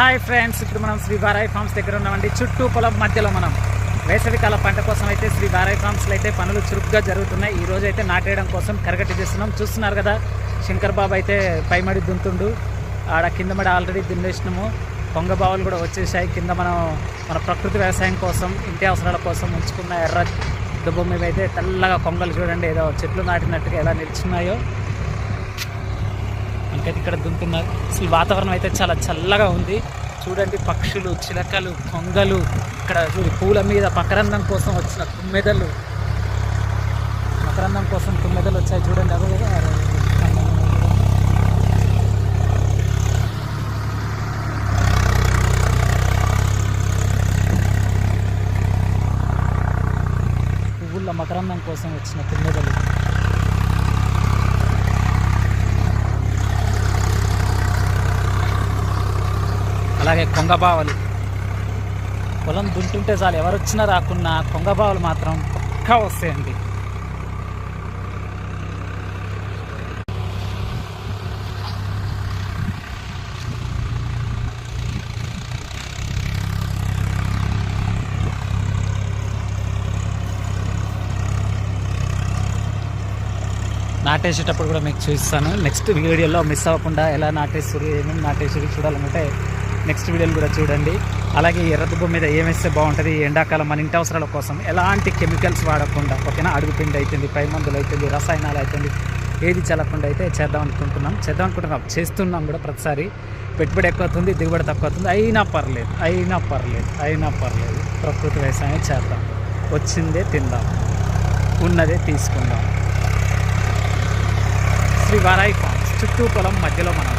Hi friends, ఇప్పుడు మనం శ్రీ వారాయి forms దగ్గర ఉన్నామండి. చుట్టూ పొలం మధ్యలో మనం వేసవికాల పంట కోసం అయితే శ్రీ వారాయి ఫార్మ్స్లో అయితే పనులు చురుగ్గా జరుగుతున్నాయి. ఈ రోజు అయితే నాటేయడం కోసం కరగట్టి చేస్తున్నాం. చూస్తున్నారు కదా, శంకర్ బాబు అయితే పైమడి దున్తుండు. ఆడ కింద మడి ఆల్రెడీ దున్నేసినాము. కొంగ బావులు కూడా వచ్చేసాయి. కింద మన ప్రకృతి వ్యవసాయం కోసం, ఇంటి అవసరాల కోసం ఉంచుకున్న ఎర్ర దుబ్బ మీద అయితే తెల్లగా కొంగలు చూడండి, ఏదో చెట్లు నాటినట్టుగా ఎలా నిల్చున్నాయో. మనకైతే ఇక్కడ దున్నుతున్నారు. అసలు వాతావరణం అయితే చాలా చల్లగా ఉంది. చూడండి, పక్షులు, చిలకలు, కొంగలు, ఇక్కడ చూడు పూల మీద మకరందం కోసం వచ్చిన తుమ్మెదలు, మకరందం కోసం తుమ్మెదలు వచ్చాయి చూడండి. అదే పువ్వుల మకరందం కోసం వచ్చిన తుమ్మెదలు. అలాగే కొంగబావలు పొలం దుంటుంటే చాలు, ఎవరు వచ్చినా రాకున్నా కొంగబావలు మాత్రం పక్కా వస్తాయండి. నాటేసేటప్పుడు కూడా మీకు చూపిస్తాను. నెక్స్ట్ వీడియోలో మిస్ అవ్వకుండా ఎలా నాటేస్తారు, ఏమేమి నాటేసి చూడాలనుకుంటే నెక్స్ట్ వీడియోలు కూడా చూడండి. అలాగే ఎర్రదుబ్బ మీద ఏమేస్తే బాగుంటుంది, ఎండాకాలం మన ఇంటి అవసరాల కోసం ఎలాంటి కెమికల్స్ వాడకుండా, ఓకేనా, అడుగుపిండి అవుతుంది, పై మందులు అవుతుంది, రసాయనాలు అవుతుంది, ఏది చల్లకుండా అయితే చేద్దాం అనుకుంటున్నాం. చేస్తున్నాం కూడా. ప్రతిసారి పెట్టుబడి ఎక్కువ అవుతుంది, దిగుబడి తక్కువ అవుతుంది. అయినా పర్లేదు ప్రకృతి వ్యవసాయం చేద్దాం. వచ్చిందే తిందాం, ఉన్నదే తీసుకుందాం. శ్రీ వారాయి ఫార్మ్స్ చుట్టూ పొలం మధ్యలో మనం